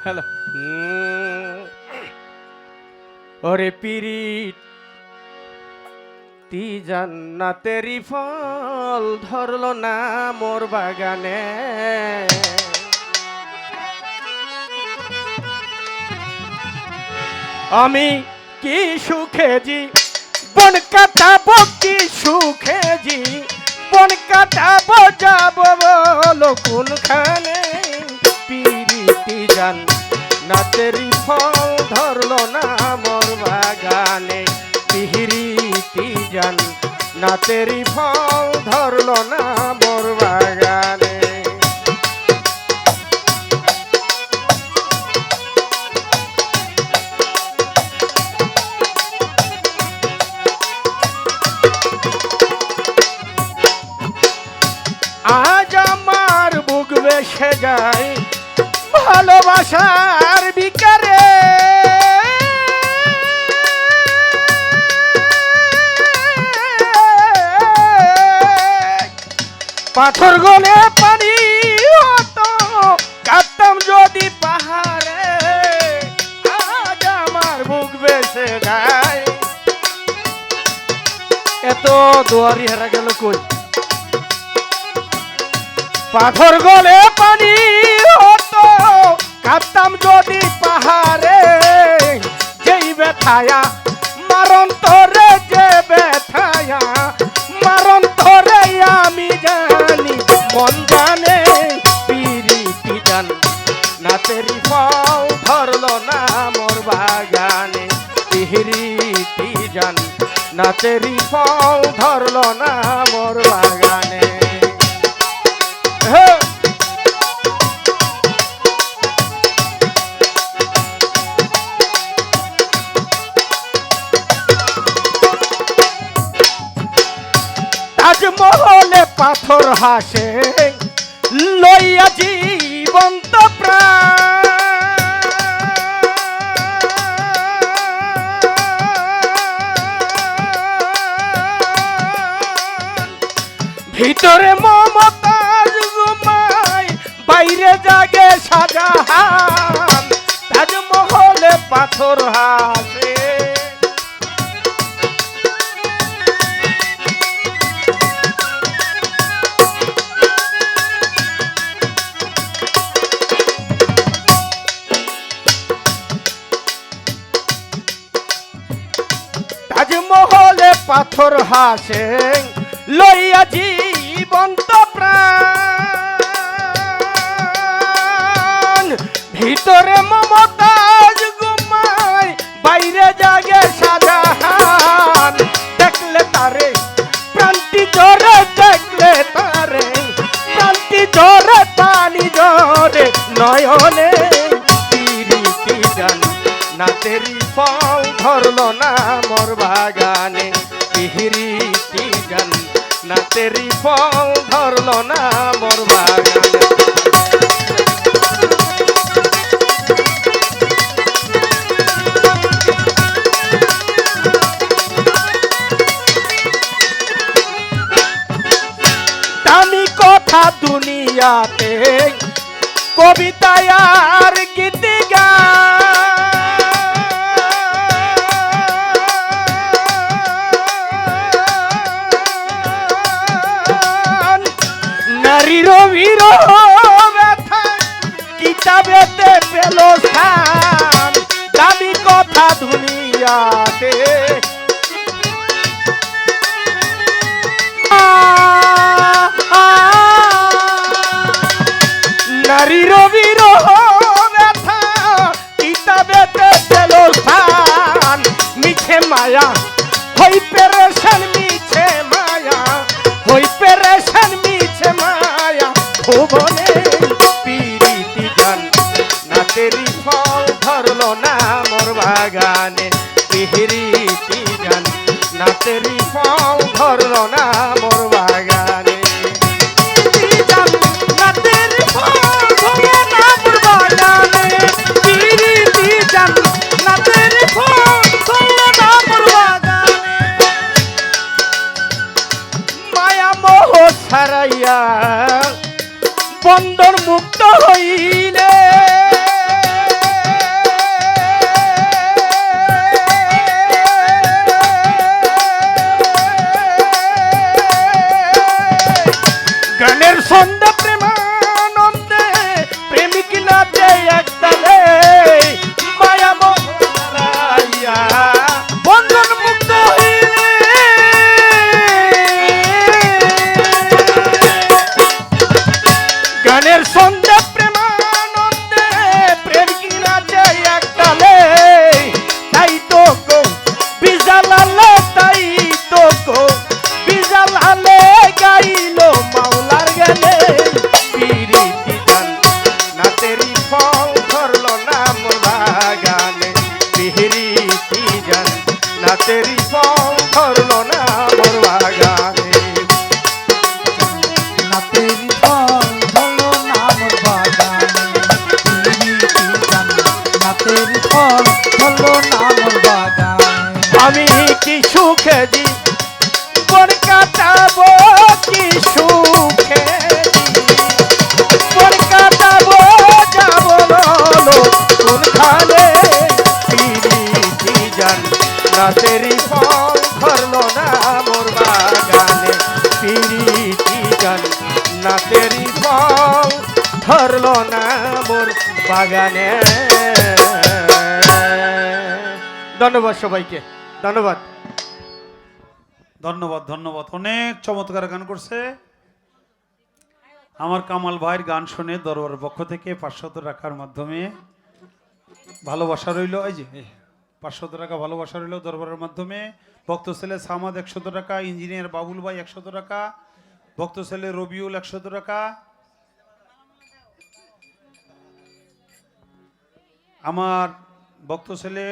Hello. ওরে পিরিত তি জান্নাতেরি ফল ধরলো না মোর বাগানে, আমি কি সুখে জি বন কাটাবো, কি সুখে জি বন কাটাবো, যাবো বলো কোনখানে। পিরিতি জান না তেরি ফল ধরলো না মোর বাগানে, পিরিতি জান না তেরি ফল ধরলো না মোর বাগানে। আজ আমার বুক বেসে যায় ভালোবাসার বিকারে, পাথর গলে পানি হতো কাটতাম যদি পাহাড়ে। আজ আমার বুক বেসে যায়, এত দুয়ারি হারা গেল কই। পাথর গলে পানি হতো কাটতাম যদি পাহাড়ে, যেই ব্যথায়া মারণ তোরে, যে ব্যথায়া মারণ তোরে আমি জানি মন জানে। পিরিতি জান না তেরি ফল ধরলো না মোর বাগানে, পিরিতি জান না তেরি ফল ধরলো না মোর বাগানে। তাজমহলে পাথর হাসে লইয়া জীবন্ত প্রাণ, ভিতরে মমতাজ ঘুমায় বাইরে জাগে শাহজাহান। তাজমহলে পাথর হাসে তাজমহলে পাথর হাসে লইয়া জীবন্ত প্রাণ, ভিতরে মমতাজ ঘুমায় বাইরে জাগে শাহজাহান। দেখলে তারে প্রান্তি জোরে, দেখলে তারে প্রান্তি জোরে, পানি জোরে নয়নে। পিরিতি জান না তেরি ফল ধরলো না মোর বাগানে, পিরিতি জান না তেরি ফল ধরলো না মোর বাগানে। দামি কথা দুনিয়াতে কবিতায় আর গীত গান, নারীর বিরহ ব্যথা কিতাবেতে পেল স্থান। দামি কথা দুনিয়াতে নারীর বিরহ ব্যথা কিতাবেতে পেল স্থান। মিছে মায়া হই পেরেশান, মিছে মায়া হই পেরেশান, মিছে মায়া ভুবনে। পিরিতি জান না তেরি ফল ধরলো না মোর বাগানে, পিরিতি জান না তেরি ফল ধরলো না মোর বাগানে। মায়া মোহ ছাড়াইয়া বন্ধন মুক্ত হইলে সুখে বন কাটাবো কি সুখে বন কাটাবো যাব কোনখানে পিরিতি জান নাতেরি ফল ধরলো না মোর বাগানে পিরিতি জান নাতেরি ফল ধরলো না মোর বাগানে। ধন্যবাদ সবাইকে, ধন্যবাদ ধন্যবাদ ধন্যবাদ। অনেক চমৎকার গান করছে আমার কামাল ভাইয়ের গান শুনে দরবারের পক্ষ থেকে 500 টাকার মাধ্যমে ভালোবাসা রইল। এই যে 500 টাকা ভালোবাসা রইল দরবারের মাধ্যমে। ভক্ত ছেলে সামাদ 100 টাকা, ইঞ্জিনিয়ার বাবুল ভাই 100 টাকা, ভক্ত ছেলে রবিউল 100 টাকা, আমার ভক্ত ছেলে